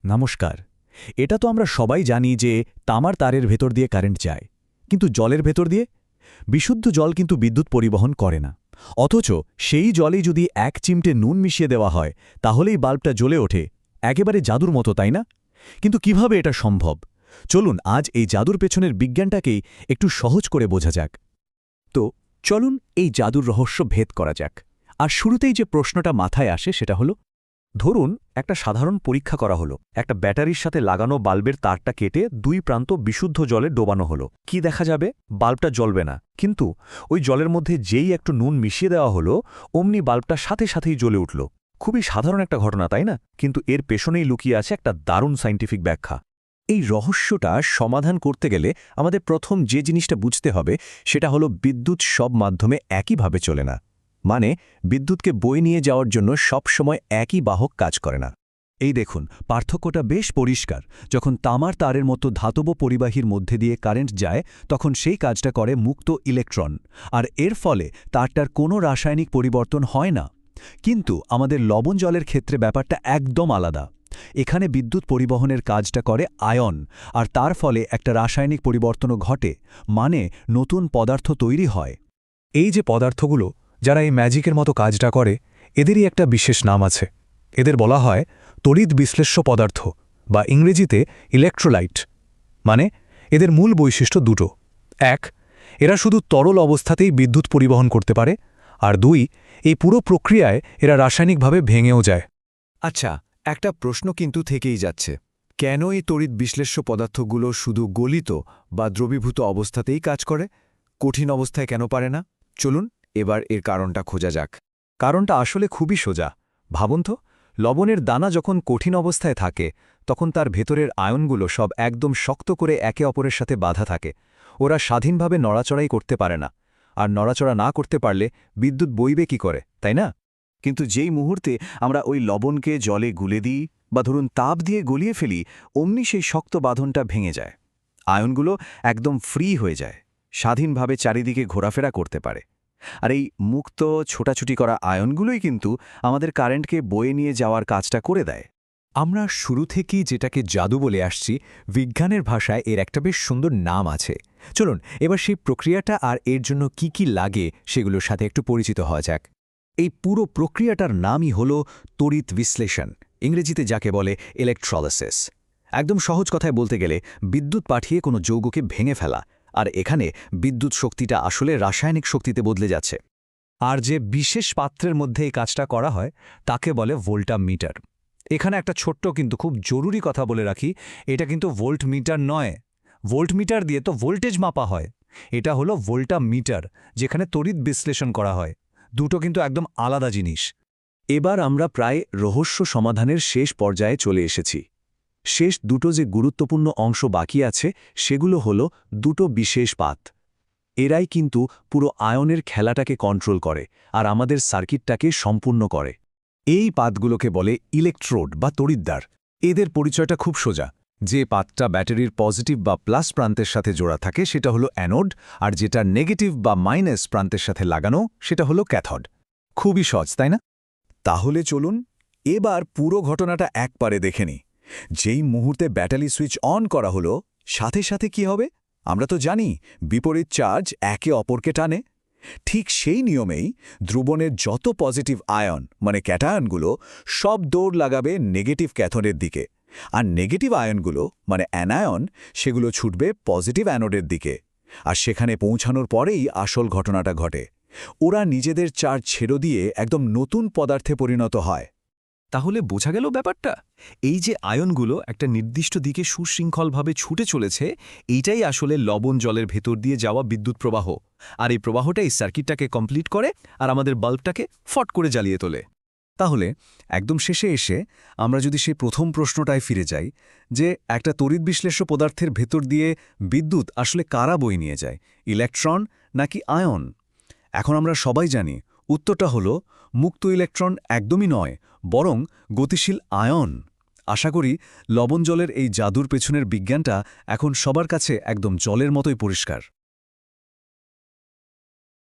নমস্কার। এটা তো আমরা সবাই জানি যে তামার তারের ভেতর দিয়ে কারেন্ট যায়, কিন্তু জলের ভেতর দিয়ে বিশুদ্ধ জল কিন্তু বিদ্যুৎ পরিবহন করে না। অথচ সেই জলেই যদি এক চিমটে নুন মিশিয়ে দেওয়া হয়, তাহলেই বাল্বটা জ্বলে ওঠে। একেবারে জাদুর মতো, তাই না? কিন্তু কিভাবে এটা সম্ভব? চলুন আজ এই জাদুর পেছনের বিজ্ঞানটাকেই একটু সহজ করে বোঝা যাক। তো চলুন এই জাদুর রহস্য ভেদ করা যাক। আর শুরুতেই যে প্রশ্নটা মাথায় আসে সেটা হলো, ধরুন একটা সাধারণ পরীক্ষা করা হলো, একটা ব্যাটারির সাথে লাগানো বাল্বের তারটা কেটে দুই প্রান্ত বিশুদ্ধ জলে ডোবানো হলো। কি দেখা যাবে? বাল্বটা জ্বলবে না, কিন্তু ওই জলের মধ্যে যেই একটু নুন মিশিয়ে দেওয়া হলো, অমনি বাল্বটা সাথে সাথেই জ্বলে উঠল। খুবই সাধারণ একটা ঘটনা, তাই না? কিন্তু এর পেছনেই লুকিয়ে আছে একটা দারুণ সায়েন্টিফিক ব্যাখ্যা। এই রহস্যটা সমাধান করতে গেলে আমাদের প্রথম যে জিনিসটা বুঝতে হবে সেটা হলো বিদ্যুৎ সব মাধ্যমে একইভাবে চলে না। মানে বিদ্যুৎকে বয়ে নিয়ে যাওয়ার জন্য সব সময় একই বাহক কাজ করে না। এই দেখুন, পার্থক্যটা বেশ পরিষ্কার। যখন তামার তারের মতো ধাতব পরিবাহীর মধ্যে দিয়ে কারেন্ট যায়, তখন সেই কাজটা করে মুক্ত ইলেকট্রন, আর এর ফলে তারটার কোনো রাসায়নিক পরিবর্তন হয় না। কিন্তু আমাদের লবণ জলের ক্ষেত্রে ব্যাপারটা একদম আলাদা। এখানে বিদ্যুৎ পরিবহনের কাজটা করে আয়ন, আর তার ফলে একটা রাসায়নিক পরিবর্তনও ঘটে, মানে নতুন পদার্থ তৈরি হয়। এই যে পদার্থগুলো যারা এই ম্যাজিকের মতো কাজটা করে, এদেরই একটা বিশেষ নাম আছে। এদের বলা হয় তড়িৎ বিশ্লেষ্য পদার্থ, বা ইংরেজিতে ইলেকট্রোলাইট। মানে এদের মূল বৈশিষ্ট্য দুটো: এক, এরা শুধু তরল অবস্থাতেই বিদ্যুৎ পরিবহন করতে পারে, আর দুই, এই পুরো প্রক্রিয়ায় এরা রাসায়নিকভাবে ভেঙেও যায়। আচ্ছা, একটা প্রশ্ন কিন্তু থেকেই যাচ্ছে, কেন এই তড়িৎ বিশ্লেষ্য পদার্থগুলো শুধু গলিত বা দ্রবীভূত অবস্থাতেই কাজ করে, কঠিন অবস্থায় কেন পারে না? চলুন এবার এর কারণটা খোঁজা যাক। কারণটা আসলে খুবই সোজা। ভাবুন তো, লবণের দানা যখন কঠিন অবস্থায় থাকে, তখন তার ভেতরের আয়নগুলো সব একদম শক্ত করে একে অপরের সাথে বাধা থাকে। ওরা স্বাধীনভাবে নড়াচড়াই করতে পারে না। আর নড়াচড়া না করতে পারলে বিদ্যুৎ বইবে কি করে, তাই না? কিন্তু যেই মুহূর্তে আমরা ওই লবণকে জলে গুলে দিই, বা ধরুন তাপ দিয়ে গলিয়ে ফেলি, অমনি সেই শক্ত বাঁধনটা ভেঙে যায়। আয়নগুলো একদম ফ্রি হয়ে যায়, স্বাধীনভাবে চারিদিকে ঘোরাফেরা করতে পারে। আর এই মুক্ত ছোটাছুটি করা আয়নগুলোই কিন্তু আমাদের কারেন্টকে বয়ে নিয়ে যাওয়ার কাজটা করে দেয়। আমরা শুরু থেকেই যেটাকে জাদু বলে আসছি, বিজ্ঞানের ভাষায় এর একটা বেশ সুন্দর নাম আছে। চলুন এবার সেই প্রক্রিয়াটা আর এর জন্য কি কি লাগে সেগুলোর সাথে একটু পরিচিত হওয়া যাক। এই পুরো প্রক্রিয়াটার নামই হল তড়িৎ বিশ্লেষণ, ইংরেজিতে যাকে বলে ইলেকট্রোলাইসিস। একদম সহজ কথায় বলতে গেলে বিদ্যুৎ পাঠিয়ে কোনো যৌগকে ভেঙে ফেলা। আর এখানে বিদ্যুৎ শক্তিটা আসলে রাসায়নিক শক্তিতে বদলে যাচ্ছে। আর যে বিশেষ পাত্রের মধ্যে এই কাজটা করা হয় তাকে বলে ভোল্টামিটার। এখানে একটা ছোট্ট কিন্তু খুব জরুরি কথা বলে রাখি, এটা কিন্তু ভোল্টমিটার নয়। ভোল্টমিটার দিয়ে তো ভোল্টেজ মাপা হয়। এটা হলো ভোল্টামিটার, যেখানে তড়িৎ বিশ্লেষণ করা হয়। দুটো কিন্তু একদম আলাদা জিনিস। এবার আমরা প্রায় রহস্য সমাধানের শেষ পর্যায়ে চলে এসেছি। শেষ দুটো যে গুরুত্বপূর্ণ অংশ বাকি আছে, সেগুলো হলো দুটো বিশেষ পাত। এরাই কিন্তু পুরো আয়নের খেলাটাকে কন্ট্রোল করে আর আমাদের সার্কিটটাকে সম্পূর্ণ করে। এই পাতগুলোকে বলে ইলেকট্রোড বা তড়িৎদ্বার। এদের পরিচয়টা খুব সোজা। যে পাতটা ব্যাটারির পজিটিভ বা প্লাস প্রান্তের সাথে জোড়া থাকে সেটা হলো অ্যানোড, আর যেটা নেগেটিভ বা মাইনাস প্রান্তের সাথে লাগানো সেটা হলো ক্যাথোড। খুবই সহজ, তাই না? তাহলে চলুন এবার পুরো ঘটনাটা একবারে দেখে নিই। যেই মুহূর্তে ব্যাটারি সুইচ অন করা হলো, সাথে সাথে কি হবে? আমরা তো জানি বিপরীত চার্জ একে অপরকে টানে। ঠিক সেই নিয়মেই দ্রবণের যত পজিটিভ আয়ন মানে ক্যাটায়নগুলো সব দৌড় লাগাবে নেগেটিভ ক্যাথোডের দিকে, আর নেগেটিভ আয়নগুলো মানে অ্যানায়ন সেগুলো ছুটবে পজিটিভ অ্যানোডের দিকে। আর সেখানে পৌঁছানোর পরেই আসল ঘটনাটা ঘটে। ওরা নিজেদের চার্জ ছেড়ে দিয়ে একদম নতুন পদার্থে পরিণত হয়। তাহলে বোঝা গেল ব্যাপারটা? এই যে আয়নগুলো একটা নির্দিষ্ট দিকে সুশৃঙ্খলভাবে ছুটে চলেছে, এইটাই আসলে লবণ জলের ভেতর দিয়ে যাওয়া বিদ্যুৎ প্রবাহ। আর এই প্রবাহটাই সার্কিটটাকে কমপ্লিট করে আর আমাদের বাল্বটাকে ফট করে জ্বালিয়ে তোলে। তাহলে একদম শেষে এসে আমরা যদি সেই প্রথম প্রশ্নটায় ফিরে যাই, যে একটা তড়িৎ বিশ্লেষ্য পদার্থের ভেতর দিয়ে বিদ্যুৎ আসলে কারা বয়ে নিয়ে যায়, ইলেকট্রন নাকি আয়ন? এখন আমরা সবাই জানি উত্তরটা হলো মুক্ত ইলেকট্রন একদমই নয়, বরং গতিশীল আয়ন। আশা করি লবণ জলের এই জাদুর পেছনের বিজ্ঞানটা এখন সবার কাছে একদম জলের মতোই পরিষ্কার।